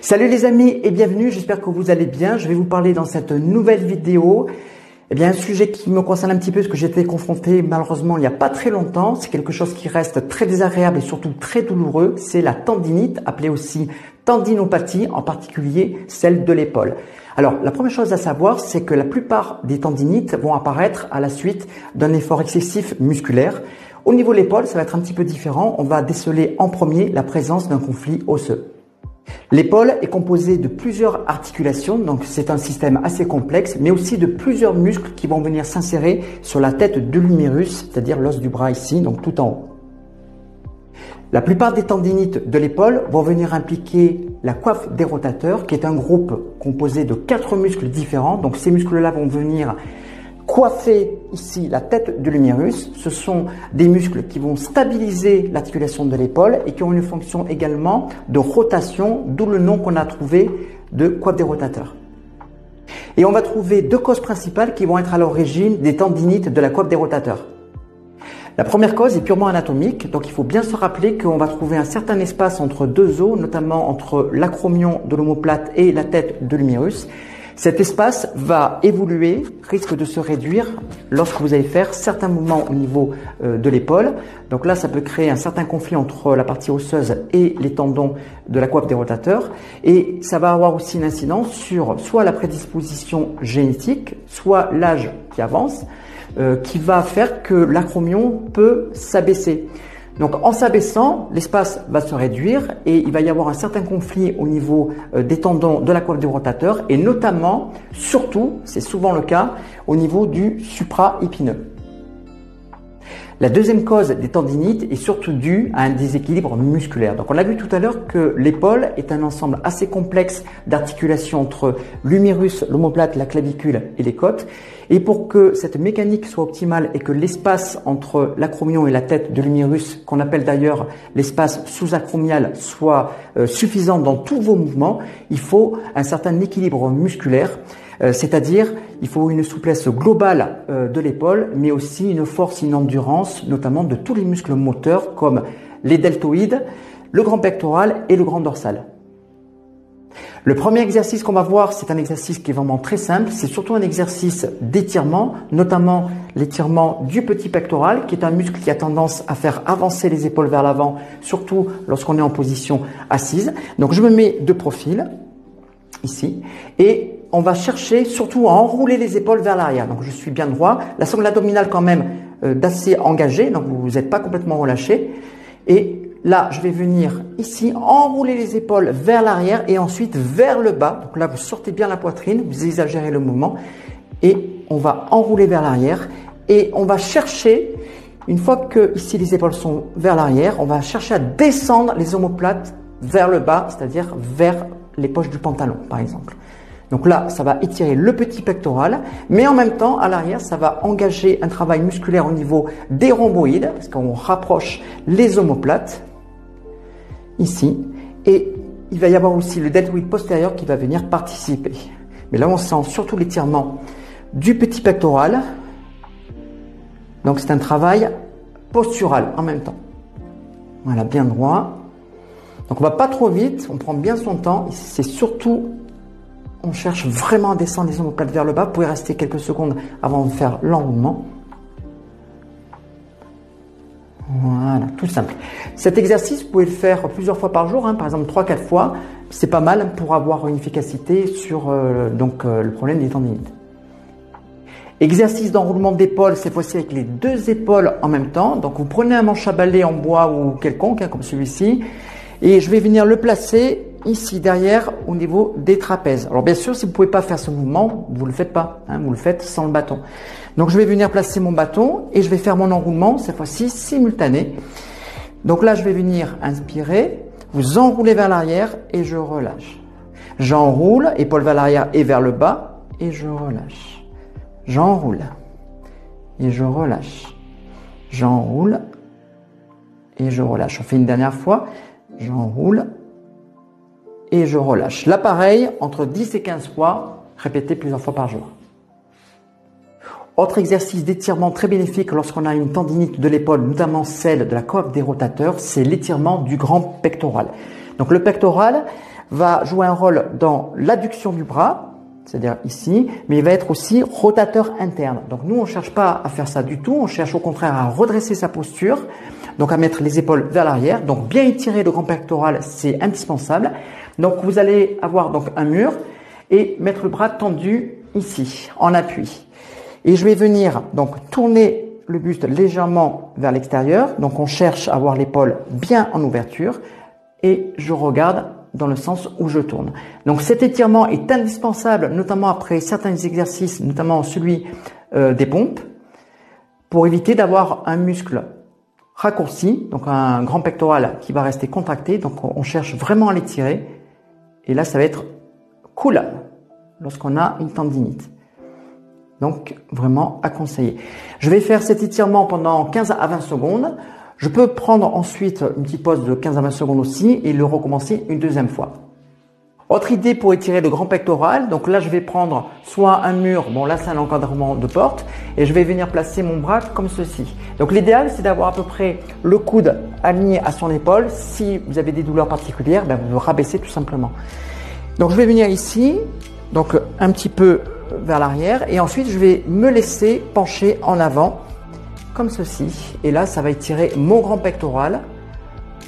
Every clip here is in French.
Salut les amis et bienvenue, j'espère que vous allez bien. Je vais vous parler dans cette nouvelle vidéo un sujet qui me concerne un petit peu parce que j'ai été confronté malheureusement il n'y a pas très longtemps. C'est quelque chose qui reste très désagréable et surtout très douloureux. C'est la tendinite, appelée aussi tendinopathie, en particulier celle de l'épaule. Alors la première chose à savoir, c'est que la plupart des tendinites vont apparaître à la suite d'un effort excessif musculaire. Au niveau de l'épaule, ça va être un petit peu différent. On va déceler en premier la présence d'un conflit osseux. L'épaule est composée de plusieurs articulations, donc c'est un système assez complexe, mais aussi de plusieurs muscles qui vont venir s'insérer sur la tête de l'humérus, c'est-à-dire l'os du bras ici, donc tout en haut. La plupart des tendinites de l'épaule vont venir impliquer la coiffe des rotateurs, qui est un groupe composé de 4 muscles différents. Donc ces muscles-là vont venir coiffer ici la tête de l'humérus. Ce sont des muscles qui vont stabiliser l'articulation de l'épaule et qui ont une fonction également de rotation, d'où le nom qu'on a trouvé de coiffe des rotateurs. Et on va trouver 2 causes principales qui vont être à l'origine des tendinites de la coiffe des rotateurs. La première cause est purement anatomique, donc il faut bien se rappeler qu'on va trouver un certain espace entre 2 os, notamment entre l'acromion de l'omoplate et la tête de l'humérus. Cet espace va évoluer, risque de se réduire lorsque vous allez faire certains mouvements au niveau de l'épaule. Donc là, ça peut créer un certain conflit entre la partie osseuse et les tendons de la coiffe des rotateurs. Et ça va avoir aussi une incidence sur soit la prédisposition génétique, soit l'âge qui avance, qui va faire que l'acromion peut s'abaisser. Donc en s'abaissant, l'espace va se réduire et il va y avoir un certain conflit au niveau des tendons de la coiffe des rotateurs et notamment, surtout, c'est souvent le cas, au niveau du supra-épineux. La deuxième cause des tendinites est surtout due à un déséquilibre musculaire. Donc on a vu tout à l'heure que l'épaule est un ensemble assez complexe d'articulations entre l'humérus, l'omoplate, la clavicule et les côtes. Et pour que cette mécanique soit optimale et que l'espace entre l'acromion et la tête de l'humérus, qu'on appelle d'ailleurs l'espace sous-acromial, soit suffisant dans tous vos mouvements, il faut un certain équilibre musculaire. C'est-à-dire, il faut une souplesse globale de l'épaule, mais aussi une force, une endurance, notamment de tous les muscles moteurs comme les deltoïdes, le grand pectoral et le grand dorsal. Le premier exercice qu'on va voir, c'est un exercice qui est vraiment très simple. C'est surtout un exercice d'étirement, notamment l'étirement du petit pectoral, qui est un muscle qui a tendance à faire avancer les épaules vers l'avant, surtout lorsqu'on est en position assise. Donc je me mets de profil, ici, et on va chercher surtout à enrouler les épaules vers l'arrière. Donc je suis bien droit, la sangle abdominale quand même d'assez engagée, donc vous n'êtes pas complètement relâché. Et là, je vais venir ici enrouler les épaules vers l'arrière et ensuite vers le bas. Donc là, vous sortez bien la poitrine, vous exagérez le mouvement et on va enrouler vers l'arrière et on va chercher, une fois que ici les épaules sont vers l'arrière, on va chercher à descendre les omoplates vers le bas, c'est-à-dire vers les poches du pantalon par exemple. Donc là, ça va étirer le petit pectoral, mais en même temps, à l'arrière, ça va engager un travail musculaire au niveau des rhomboïdes, parce qu'on rapproche les omoplates, ici, et il va y avoir aussi le deltoïde postérieur qui va venir participer. Mais là, on sent surtout l'étirement du petit pectoral, donc c'est un travail postural en même temps. Voilà, bien droit. Donc on ne va pas trop vite, on prend bien son temps, c'est surtout... On cherche vraiment à descendre les omoplates vers le bas. Vous pouvez rester quelques secondes avant de faire l'enroulement. Voilà, tout simple. Cet exercice, vous pouvez le faire plusieurs fois par jour, par exemple 3-4 fois. C'est pas mal pour avoir une efficacité sur le problème des tendinites. Exercice d'enroulement d'épaule, cette fois-ci avec les 2 épaules en même temps. Donc vous prenez un manche à balai en bois ou quelconque, comme celui-ci, et je vais venir le placer ici derrière au niveau des trapèzes. Alors bien sûr, si vous ne pouvez pas faire ce mouvement, vous ne le faites pas, vous le faites sans le bâton. Donc je vais venir placer mon bâton et je vais faire mon enroulement, cette fois-ci simultané. Donc là, je vais venir inspirer, vous enroulez vers l'arrière et je relâche. J'enroule, épaule vers l'arrière et vers le bas et je relâche. J'enroule et je relâche. J'enroule et je relâche. On fait une dernière fois. J'enroule et je relâche. Là, pareil, entre 10 et 15 fois, répétez plusieurs fois par jour. Autre exercice d'étirement très bénéfique lorsqu'on a une tendinite de l'épaule, notamment celle de la coiffe des rotateurs, c'est l'étirement du grand pectoral. Donc le pectoral, va jouer un rôle dans l'adduction du bras, c'est-à-dire ici, mais il va être aussi rotateur interne. Donc nous, on ne cherche pas à faire ça du tout, on cherche au contraire à redresser sa posture, donc à mettre les épaules vers l'arrière. Donc bien étirer le grand pectoral, c'est indispensable. Donc vous allez avoir donc un mur et mettre le bras tendu ici, en appui. Et je vais venir donc tourner le buste légèrement vers l'extérieur. Donc on cherche à avoir l'épaule bien en ouverture et je regarde dans le sens où je tourne. Donc cet étirement est indispensable, notamment après certains exercices, notamment celui des pompes, pour éviter d'avoir un muscle raccourci, donc un grand pectoral qui va rester contracté. Donc on cherche vraiment à l'étirer. Et là, ça va être cool lorsqu'on a une tendinite. Donc vraiment à conseiller. Je vais faire cet étirement pendant 15 à 20 secondes. Je peux prendre ensuite une petite pause de 15 à 20 secondes aussi et le recommencer une deuxième fois. Autre idée pour étirer le grand pectoral, donc là je vais prendre soit un mur, bon là c'est un encadrement de porte, et je vais venir placer mon bras comme ceci. Donc l'idéal c'est d'avoir à peu près le coude aligné à son épaule. Si vous avez des douleurs particulières, vous le rabaissez tout simplement. Donc je vais venir ici, donc un petit peu vers l'arrière, et ensuite je vais me laisser pencher en avant comme ceci, et là ça va étirer mon grand pectoral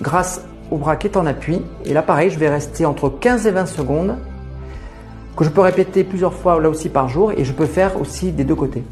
grâce au bras qui est en appui. Et là pareil, je vais rester entre 15 et 20 secondes, que je peux répéter plusieurs fois là aussi par jour, et je peux faire aussi des deux côtés.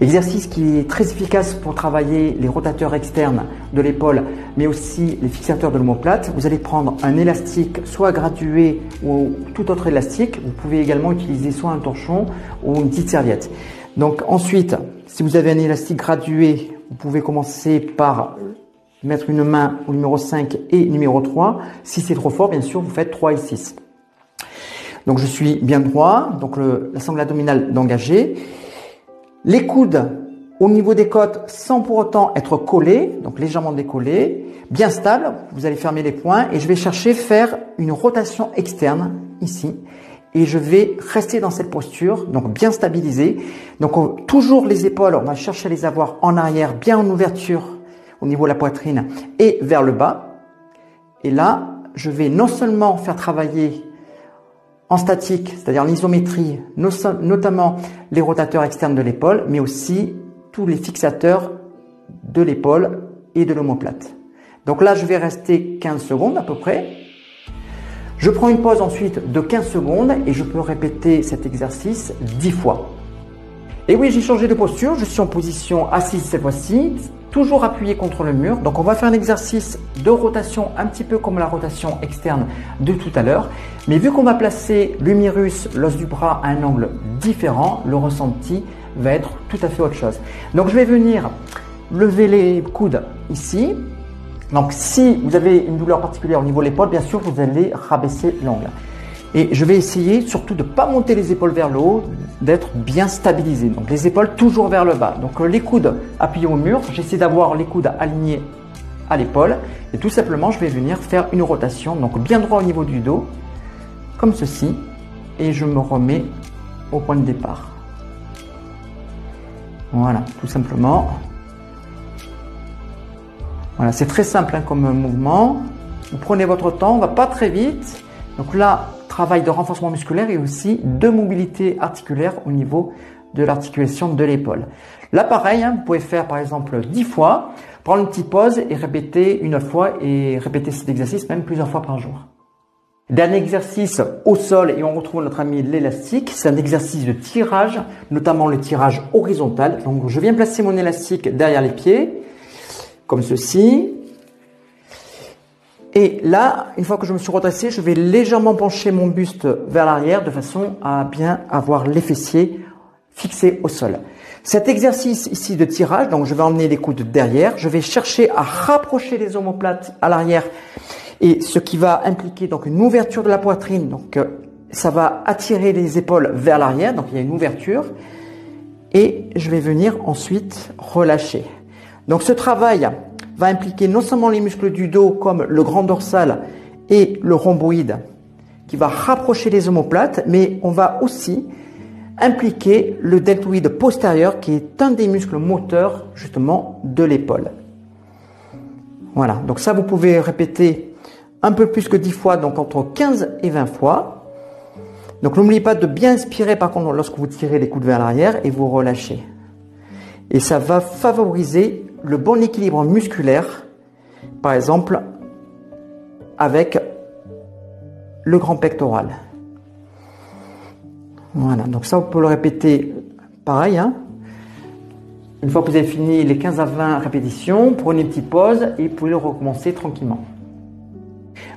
Exercice qui est très efficace pour travailler les rotateurs externes de l'épaule, mais aussi les fixateurs de l'omoplate. Vous allez prendre un élastique, soit gradué ou tout autre élastique. Vous pouvez également utiliser soit un torchon ou une petite serviette. Donc ensuite, si vous avez un élastique gradué, vous pouvez commencer par mettre une main au numéro 5 et numéro 3. Si c'est trop fort, bien sûr, vous faites 3 et 6. Donc je suis bien droit, donc la sangle abdominale d'engagé. Les coudes au niveau des côtes sans pour autant être collés, donc légèrement décollés, bien stable. Vous allez fermer les poings et je vais chercher faire une rotation externe ici. Et je vais rester dans cette posture, donc bien stabilisé. Donc toujours les épaules, on va chercher à les avoir en arrière, bien en ouverture au niveau de la poitrine et vers le bas. Et là, je vais non seulement faire travailler en statique, c'est-à-dire en isométrie, notamment les rotateurs externes de l'épaule, mais aussi tous les fixateurs de l'épaule et de l'omoplate. Donc là, je vais rester 15 secondes à peu près. Je prends une pause ensuite de 15 secondes et je peux répéter cet exercice 10 fois. Et oui, j'ai changé de posture, je suis en position assise cette fois-ci, toujours appuyé contre le mur. Donc on va faire un exercice de rotation un petit peu comme la rotation externe de tout à l'heure. Mais vu qu'on va placer l'humérus, l'os du bras à un angle différent, le ressenti va être tout à fait autre chose. Donc je vais venir lever les coudes ici. Donc si vous avez une douleur particulière au niveau de l'épaule, bien sûr vous allez rabaisser l'angle. Et je vais essayer surtout de ne pas monter les épaules vers le haut, d'être bien stabilisé. Donc les épaules toujours vers le bas. Donc les coudes appuyés au mur, j'essaie d'avoir les coudes alignés à l'épaule. Et tout simplement, je vais venir faire une rotation, donc bien droit au niveau du dos, comme ceci. Et je me remets au point de départ. Voilà, tout simplement. Voilà, c'est très simple comme mouvement. Vous prenez votre temps, on ne va pas très vite. Donc là, travail de renforcement musculaire et aussi de mobilité articulaire au niveau de l'articulation de l'épaule. Là, pareil, vous pouvez faire par exemple 10 fois, prendre une petite pause et répéter une fois et répéter cet exercice même plusieurs fois par jour. Dernier exercice au sol et on retrouve notre ami l'élastique. C'est un exercice de tirage, notamment le tirage horizontal. Donc je viens placer mon élastique derrière les pieds, comme ceci. Et là, une fois que je me suis redressé, je vais légèrement pencher mon buste vers l'arrière de façon à bien avoir les fessiers fixés au sol. Cet exercice ici de tirage, donc je vais emmener les coudes derrière, je vais chercher à rapprocher les omoplates à l'arrière et ce qui va impliquer donc une ouverture de la poitrine. Donc ça va attirer les épaules vers l'arrière, donc il y a une ouverture et je vais venir ensuite relâcher. Donc ce travail va impliquer non seulement les muscles du dos comme le grand dorsal et le rhomboïde qui va rapprocher les omoplates, mais on va aussi impliquer le deltoïde postérieur qui est un des muscles moteurs justement de l'épaule. Voilà, donc ça vous pouvez répéter un peu plus que 10 fois, donc entre 15 et 20 fois. Donc n'oubliez pas de bien inspirer par contre lorsque vous tirez les coudes vers l'arrière et vous relâchez. Et ça va favoriser le bon équilibre musculaire, par exemple avec le grand pectoral. Voilà, donc ça vous pouvez le répéter pareil. Hein. Une fois que vous avez fini les 15 à 20 répétitions, prenez une petite pause et vous pouvez le recommencer tranquillement.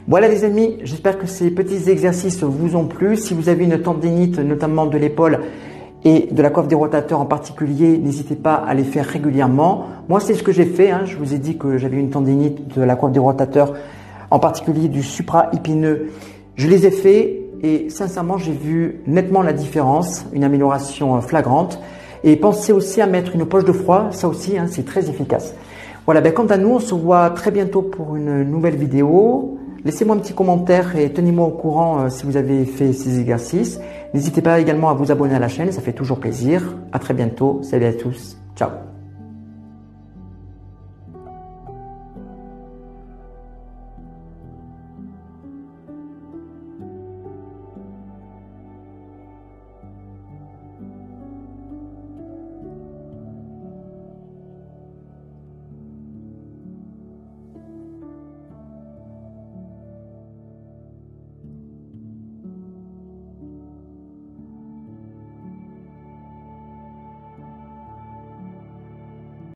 Voilà les amis, j'espère que ces petits exercices vous ont plu. Si vous avez une tendinite, notamment de l'épaule et de la coiffe des rotateurs en particulier, n'hésitez pas à les faire régulièrement. Moi, c'est ce que j'ai fait. Hein. Je vous ai dit que j'avais une tendinite de la coiffe des rotateurs, en particulier du supra-épineux. Je les ai fait et sincèrement, j'ai vu nettement la différence, une amélioration flagrante. Et pensez aussi à mettre une poche de froid, ça aussi, hein, c'est très efficace. Voilà, quant à nous, on se voit très bientôt pour une nouvelle vidéo. Laissez-moi un petit commentaire et tenez-moi au courant si vous avez fait ces exercices. N'hésitez pas également à vous abonner à la chaîne, ça fait toujours plaisir. À très bientôt, salut à tous, ciao.